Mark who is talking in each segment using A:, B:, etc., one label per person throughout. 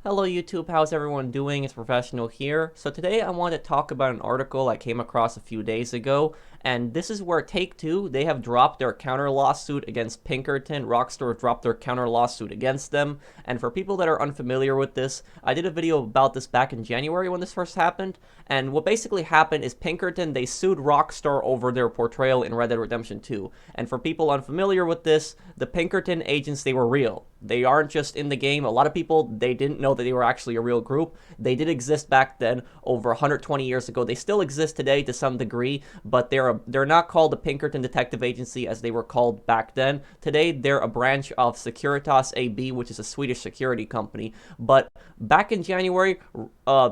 A: Hello YouTube, how's everyone doing? It's Professional here. So today I want to talk about an article I came across a few days ago, and this is where Take-Two, they have dropped their counter lawsuit against Pinkerton. Rockstar dropped their counter lawsuit against them, and for people that are unfamiliar with this, I did a video about this back in January when this first happened, and what basically happened is Pinkerton, they sued Rockstar over their portrayal in Red Dead Redemption 2, and for people unfamiliar with this, the Pinkerton agents, they were real. They aren't just in the game. A lot of people, they didn't know that they were actually a real group. They did exist back then, over 120 years ago. They still exist today to some degree, but they're not called the Pinkerton Detective Agency as they were called back then. Today, they're a branch of Securitas AB, which is a Swedish security company. But back in January,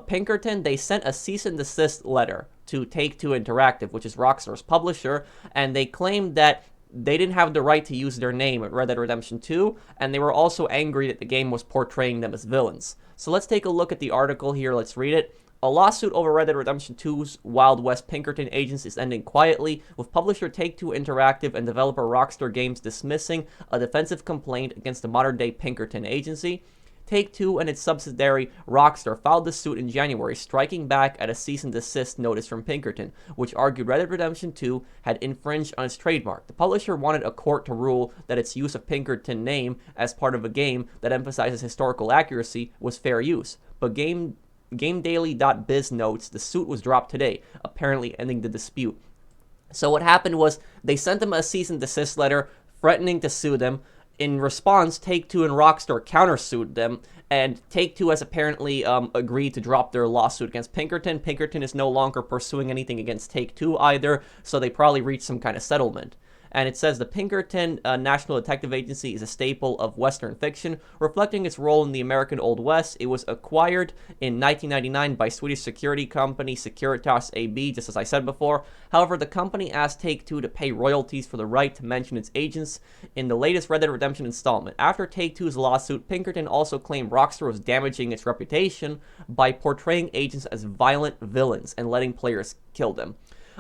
A: Pinkerton, they sent a cease and desist letter to Take-Two Interactive, which is Rockstar's publisher, and they claimed that they didn't have the right to use their name at Red Dead Redemption 2, and they were also angry that the game was portraying them as villains. So let's take a look at the article here, let's read it. A lawsuit over Red Dead Redemption 2's Wild West Pinkerton agents is ending quietly, with publisher Take-Two Interactive and developer Rockstar Games dismissing a defensive complaint against the modern-day Pinkerton agency. Take-Two and its subsidiary Rockstar filed the suit in January, striking back at a cease and desist notice from Pinkerton, which argued Red Dead Redemption 2 had infringed on its trademark. The publisher wanted a court to rule that its use of Pinkerton name as part of a game that emphasizes historical accuracy was fair use, but GameDaily.biz notes the suit was dropped today, apparently ending the dispute. So what happened was they sent them a cease and desist letter threatening to sue them. In response, Take-Two and Rockstar countersued them, and Take-Two has apparently agreed to drop their lawsuit against Pinkerton. Pinkerton is no longer pursuing anything against Take-Two either, so they probably reached some kind of settlement. And it says the Pinkerton National Detective Agency is a staple of Western fiction, reflecting its role in the American Old West. It was acquired in 1999 by Swedish security company Securitas AB, just as I said before. However, the company asked Take-Two to pay royalties for the right to mention its agents in the latest Red Dead Redemption installment. After Take-Two's lawsuit, Pinkerton also claimed Rockstar was damaging its reputation by portraying agents as violent villains and letting players kill them.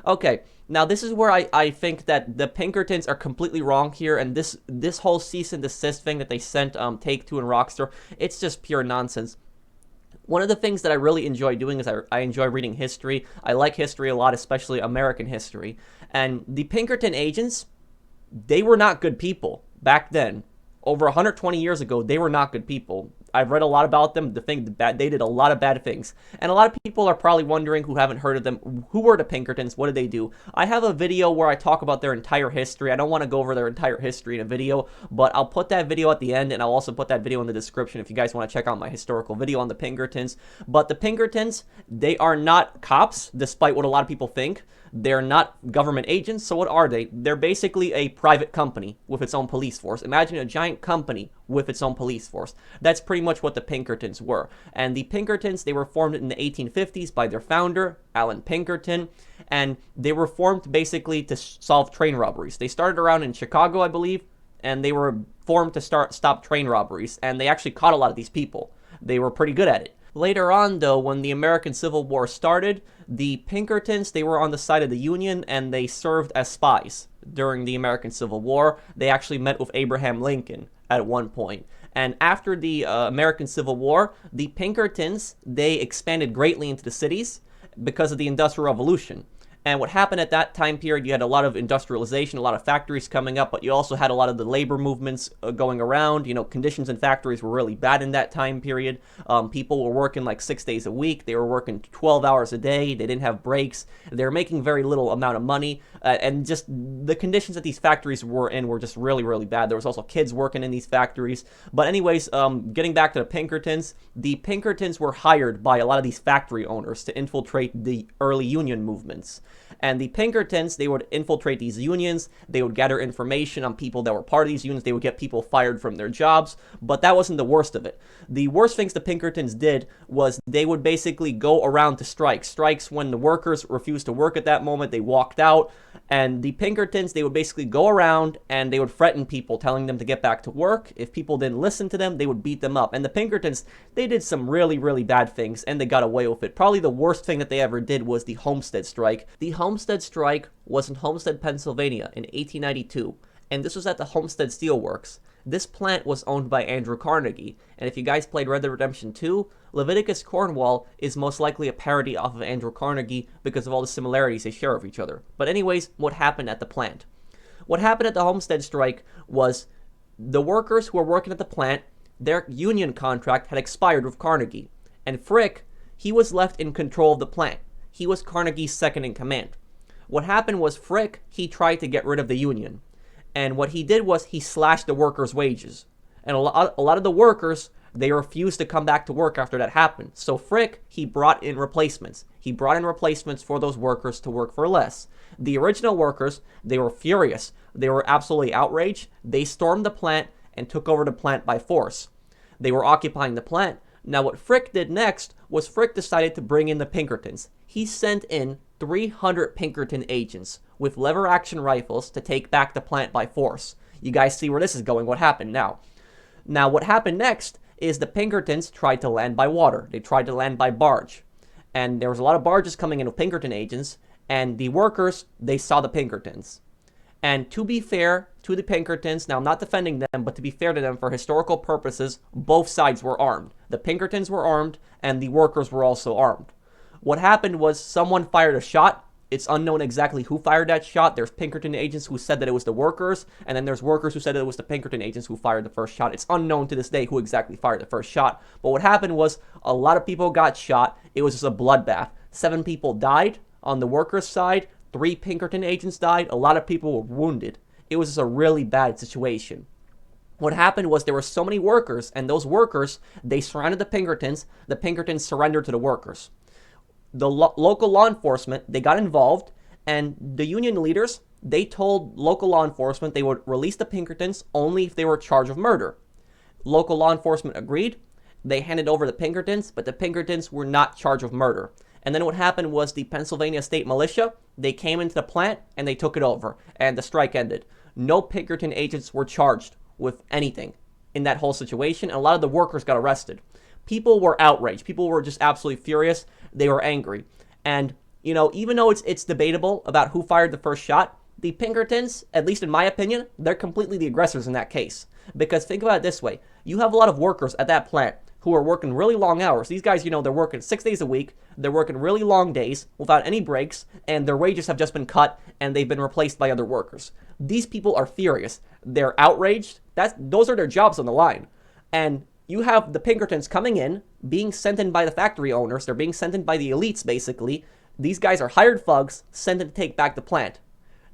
A: Okay, now this is where I think that the Pinkertons are completely wrong here, and this whole cease and desist thing that they sent Take-Two and Rockstar, it's just pure nonsense. One of the things that I really enjoy doing is I enjoy reading history. I like history a lot, especially American history. And the Pinkerton agents, they were not good people back then. Over 120 years ago, they were not good people. I've read a lot about them. They did a lot of bad things. And a lot of people are probably wondering who haven't heard of them, who were the Pinkertons, what did they do? I have a video where I talk about their entire history. I don't want to go over their entire history in a video, but I'll put that video at the end, and I'll also put that video in the description if you guys want to check out my historical video on the Pinkertons. But the Pinkertons, they are not cops, despite what a lot of people think. They're not government agents, so what are they? They're basically a private company with its own police force. Imagine a giant company with its own police force. That's pretty much what the Pinkertons were. And the Pinkertons, they were formed in the 1850s by their founder, Alan Pinkerton, and they were formed basically to solve train robberies. They started around in Chicago, I believe, and they were formed to stop train robberies, and they actually caught a lot of these people. They were pretty good at it. Later on, though, when the American Civil War started, the Pinkertons, they were on the side of the Union, and they served as spies during the American Civil War. They actually met with Abraham Lincoln at one point. And after the American Civil War, the Pinkertons, they expanded greatly into the cities because of the Industrial Revolution. And what happened at that time period, you had a lot of industrialization, a lot of factories coming up, but you also had a lot of the labor movements going around. You know, conditions in factories were really bad in that time period. People were working like 6 days a week. They were working 12 hours a day. They didn't have breaks. They were making very little amount of money. And just the conditions that these factories were in were just really, really bad. There was also kids working in these factories. But anyways, getting back to the Pinkertons were hired by a lot of these factory owners to infiltrate the early union movements. And the Pinkertons, they would infiltrate these unions, they would gather information on people that were part of these unions, they would get people fired from their jobs, but that wasn't the worst of it. The worst things the Pinkertons did was they would basically go around to strikes when the workers refused to work at that moment, they walked out, and the Pinkertons, they would basically go around and they would threaten people, telling them to get back to work. If people didn't listen to them, they would beat them up. And the Pinkertons, they did some really, really bad things, and they got away with it. Probably the worst thing that they ever did was the Homestead strike. The Homestead strike was in Homestead, Pennsylvania in 1892, and this was at the Homestead Steelworks. This plant was owned by Andrew Carnegie, and if you guys played Red Dead Redemption 2, Leviticus Cornwall is most likely a parody off of Andrew Carnegie because of all the similarities they share with each other. But anyways, what happened at the plant? What happened at the Homestead strike was the workers who were working at the plant, their union contract had expired with Carnegie, and Frick, he was left in control of the plant. He was Carnegie's second in command. What happened was Frick, he tried to get rid of the union. And what he did was he slashed the workers' wages. And a lot of the workers, they refused to come back to work after that happened. So Frick, he brought in replacements. He brought in replacements for those workers to work for less. The original workers, they were furious. They were absolutely outraged. They stormed the plant and took over the plant by force. They were occupying the plant. Now what Frick did next was Frick decided to bring in the Pinkertons. He sent in 300 Pinkerton agents with lever action rifles to take back the plant by force. You guys see where this is going, what happened now. Now what happened next is the Pinkertons tried to land by water. They tried to land by barge. And there was a lot of barges coming in with Pinkerton agents, and the workers, they saw the Pinkertons. And to be fair to the Pinkertons, now I'm not defending them, but to be fair to them for historical purposes, both sides were armed. The Pinkertons were armed, and the workers were also armed. What happened was someone fired a shot. It's unknown exactly who fired that shot. There's Pinkerton agents who said that it was the workers, and then there's workers who said that it was the Pinkerton agents who fired the first shot. It's unknown to this day who exactly fired the first shot. But what happened was a lot of people got shot. It was just a bloodbath. 7 people died on the workers' side. 3 Pinkerton agents died. A lot of people were wounded. It was just a really bad situation. What happened was there were so many workers, and those workers, they surrounded the Pinkertons. The Pinkertons surrendered to the workers. The local law enforcement, they got involved, and the union leaders, they told local law enforcement they would release the Pinkertons only if they were charged with murder. Local law enforcement agreed. They handed over the Pinkertons, but the Pinkertons were not charged with murder. And then what happened was the Pennsylvania State Militia, they came into the plant and they took it over, and the strike ended. No Pinkerton agents were charged with anything in that whole situation, and a lot of the workers got arrested. People were outraged. People were just absolutely furious. They were angry. And, you know, even though it's debatable about who fired the first shot, the Pinkertons, at least in my opinion, they're completely the aggressors in that case. Because think about it this way. You have a lot of workers at that plant who are working really long hours. These guys, you know, they're working 6 days a week. They're working really long days without any breaks, and their wages have just been cut, and they've been replaced by other workers. These people are furious. They're outraged. Those are their jobs on the line. And you have the Pinkertons coming in, being sent in by the factory owners. They're being sent in by the elites, basically. These guys are hired thugs, sent in to take back the plant.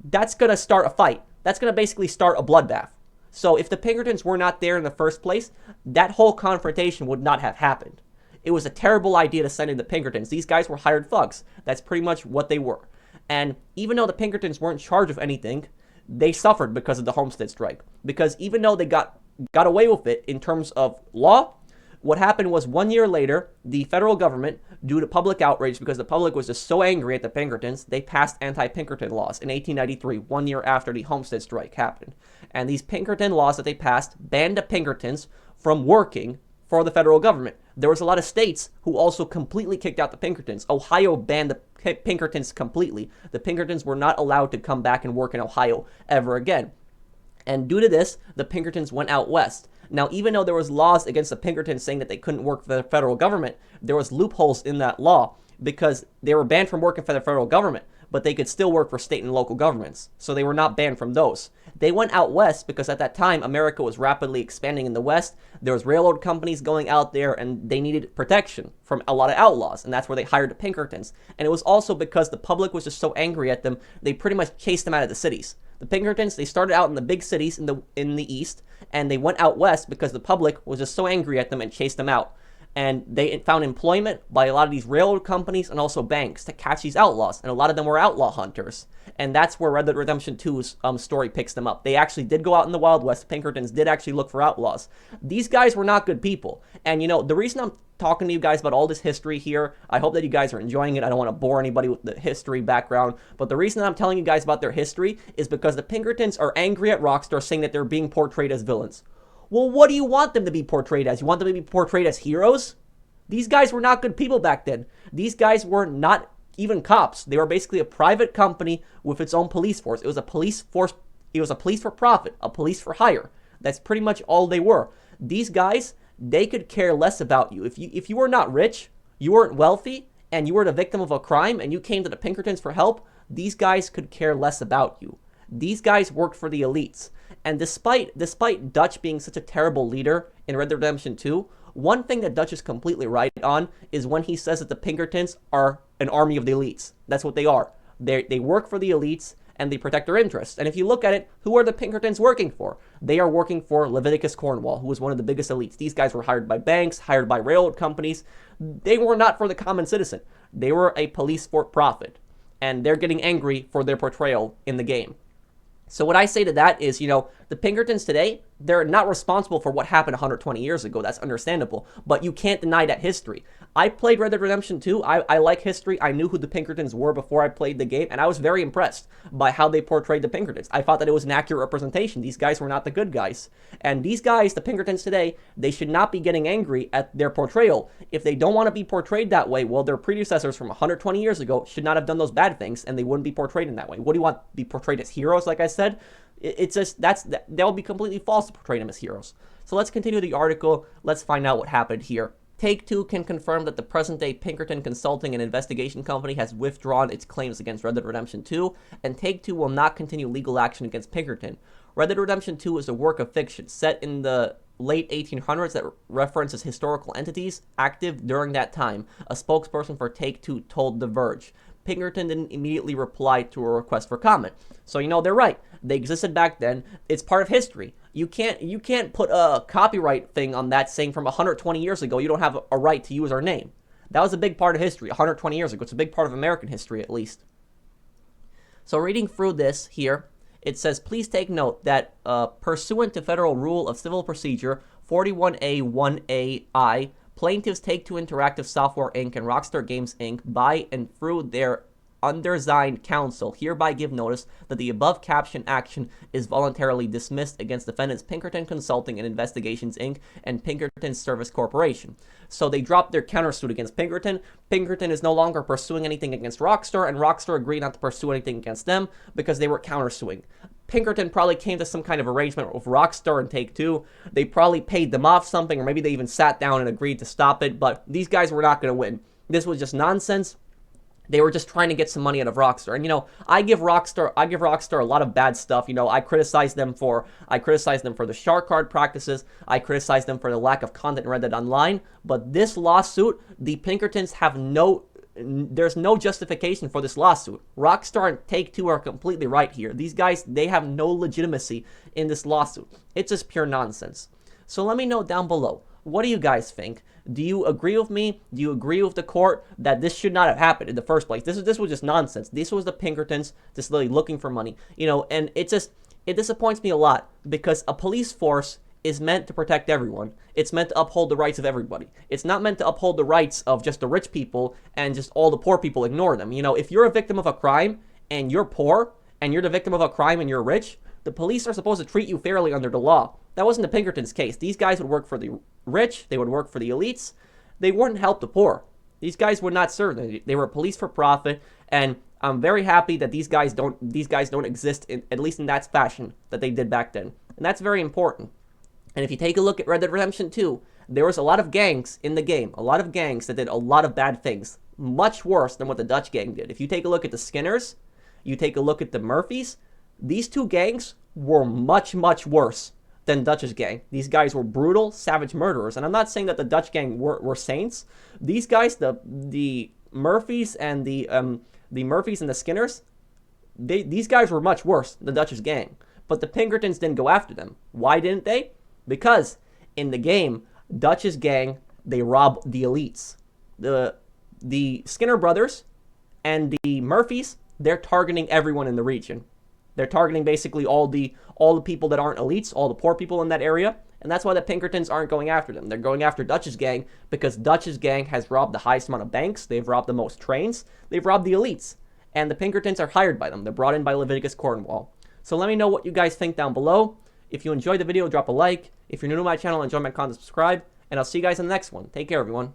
A: That's going to start a fight. That's going to basically start a bloodbath. So if the Pinkertons were not there in the first place, that whole confrontation would not have happened. It was a terrible idea to send in the Pinkertons. These guys were hired thugs. That's pretty much what they were. And even though the Pinkertons weren't in charge of anything, they suffered because of the Homestead strike. Because even though they got away with it in terms of law, what happened was 1 year later, the federal government, due to public outrage because the public was just so angry at the Pinkertons, they passed anti-Pinkerton laws in 1893, 1 year after the Homestead strike happened. And these Pinkerton laws that they passed banned the Pinkertons from working for the federal government. There was a lot of states who also completely kicked out the Pinkertons. Ohio banned the Pinkertons completely. The Pinkertons were not allowed to come back and work in Ohio ever again. And due to this, the Pinkertons went out west. Now, even though there was laws against the Pinkertons saying that they couldn't work for the federal government, there was loopholes in that law because they were banned from working for the federal government, but they could still work for state and local governments. So they were not banned from those. They went out west because at that time, America was rapidly expanding in the west. There was railroad companies going out there, and they needed protection from a lot of outlaws, and that's where they hired the Pinkertons. And it was also because the public was just so angry at them, they pretty much chased them out of the cities. The Pinkertons, they started out in the big cities in the east, and they went out west because the public was just so angry at them and chased them out. And they found employment by a lot of these railroad companies and also banks to catch these outlaws, and a lot of them were outlaw hunters. And that's where Red Dead Redemption 2's story picks them up. They actually did go out in the Wild West. Pinkertons did actually look for outlaws. These guys were not good people. And, you know, the reason I'm talking to you guys about all this history here, I hope that you guys are enjoying it. I don't want to bore anybody with the history background. But the reason that I'm telling you guys about their history is because the Pinkertons are angry at Rockstar, saying that they're being portrayed as villains. Well, what do you want them to be portrayed as? You want them to be portrayed as heroes? These guys were not good people back then. These guys were not even cops. They were basically a private company with its own police force. It was a police force. It was a police for profit, a police for hire. That's pretty much all they were. These guys, they could care less about you. If you were not rich, you weren't wealthy, and you were the victim of a crime, and you came to the Pinkertons for help, these guys could care less about you. These guys worked for the elites. And despite Dutch being such a terrible leader in Red Dead Redemption 2, one thing that Dutch is completely right on is when he says that the Pinkertons are an army of the elites. That's what they are. They work for the elites, and they protect their interests. And if you look at it, who are the Pinkertons working for? They are working for Leviticus Cornwall, who was one of the biggest elites. These guys were hired by banks, hired by railroad companies. They were not for the common citizen. They were a police for profit. And they're getting angry for their portrayal in the game. So what I say to that is, the Pinkertons today, they're not responsible for what happened 120 years ago. That's understandable. But you can't deny that history. I played Red Dead Redemption 2. I like history. I knew who the Pinkertons were before I played the game, and I was very impressed by how they portrayed the Pinkertons. I thought that it was an accurate representation. These guys were not the good guys. And these guys, the Pinkertons today, they should not be getting angry at their portrayal. If they don't want to be portrayed that way, well, their predecessors from 120 years ago should not have done those bad things, and they wouldn't be portrayed in that way. What do you want? Be portrayed as heroes, like I said? It's just, that would be completely false to portray them as heroes. So let's continue the article. Let's find out what happened here. Take-Two can confirm that the present-day Pinkerton Consulting and Investigation Company has withdrawn its claims against Red Dead Redemption 2, and Take-Two will not continue legal action against Pinkerton. Red Dead Redemption 2 is a work of fiction set in the late 1800s that references historical entities active during that time, a spokesperson for Take-Two told The Verge. Pinkerton didn't immediately reply to a request for comment. So, they're right. They existed back then. It's part of history. You can't put a copyright thing on that saying from 120 years ago you don't have a right to use our name. That was a big part of history 120 years ago. It's a big part of American history, at least. So reading through this here, it says, please take note that pursuant to Federal Rule of Civil Procedure 41A1AI, plaintiffs Take-Two Interactive Software Inc. and Rockstar Games Inc. by and through their undersigned counsel hereby give notice that the above caption action is voluntarily dismissed against defendants Pinkerton Consulting and Investigations Inc. and Pinkerton Service Corporation. So they dropped their countersuit against Pinkerton. Pinkerton is no longer pursuing anything against Rockstar, and Rockstar agreed not to pursue anything against them because they were countersuing. Pinkerton probably came to some kind of arrangement with Rockstar and Take-Two. They probably paid them off something, or maybe they even sat down and agreed to stop it, but these guys were not going to win. This was just nonsense. They were just trying to get some money out of Rockstar. And, I give Rockstar a lot of bad stuff. I criticize them for the shark card practices. I criticize them for the lack of content in Red Dead Online. But this lawsuit, the Pinkertons there's no justification for this lawsuit. Rockstar and Take-Two are completely right here. These guys, they have no legitimacy in this lawsuit. It's just pure nonsense. So let me know down below. What do you guys think? Do you agree with me? Do you agree with the court that this should not have happened in the first place? This was just nonsense. This was the Pinkertons just literally looking for money. And it disappoints me a lot because a police force is meant to protect everyone. It's meant to uphold the rights of everybody. It's not meant to uphold the rights of just the rich people and just all the poor people ignore them. If you're a victim of a crime and you're poor and you're the victim of a crime and you're rich, the police are supposed to treat you fairly under the law. That wasn't the Pinkertons' case. These guys would work for the rich. They would work for the elites. They wouldn't help the poor. These guys would not serve them. They were police for profit, and I'm very happy that these guys don't exist, at least in that fashion that they did back then. And that's very important. And if you take a look at Red Dead Redemption 2, there was a lot of gangs in the game, a lot of gangs that did a lot of bad things, much worse than what the Dutch gang did. If you take a look at the Skinners, you take a look at the Murphys, these two gangs were much, much worse than Dutch's gang. These guys were brutal, savage murderers. And I'm not saying that the Dutch gang were saints. These guys, the Murphys and the Murphys and the Skinners, these guys were much worse than Dutch's gang. But the Pinkertons didn't go after them. Why didn't they? Because in the game, Dutch's gang, they rob the elites. The Skinner brothers and the Murphys, they're targeting everyone in the region. They're targeting basically all the people that aren't elites, all the poor people in that area, and that's why the Pinkertons aren't going after them. They're going after Dutch's gang because Dutch's gang has robbed the highest amount of banks, they've robbed the most trains, they've robbed the elites, and the Pinkertons are hired by them. They're brought in by Leviticus Cornwall. So let me know what you guys think down below. If you enjoyed the video, drop a like. If you're new to my channel, enjoy my content, subscribe, and I'll see you guys in the next one. Take care, everyone.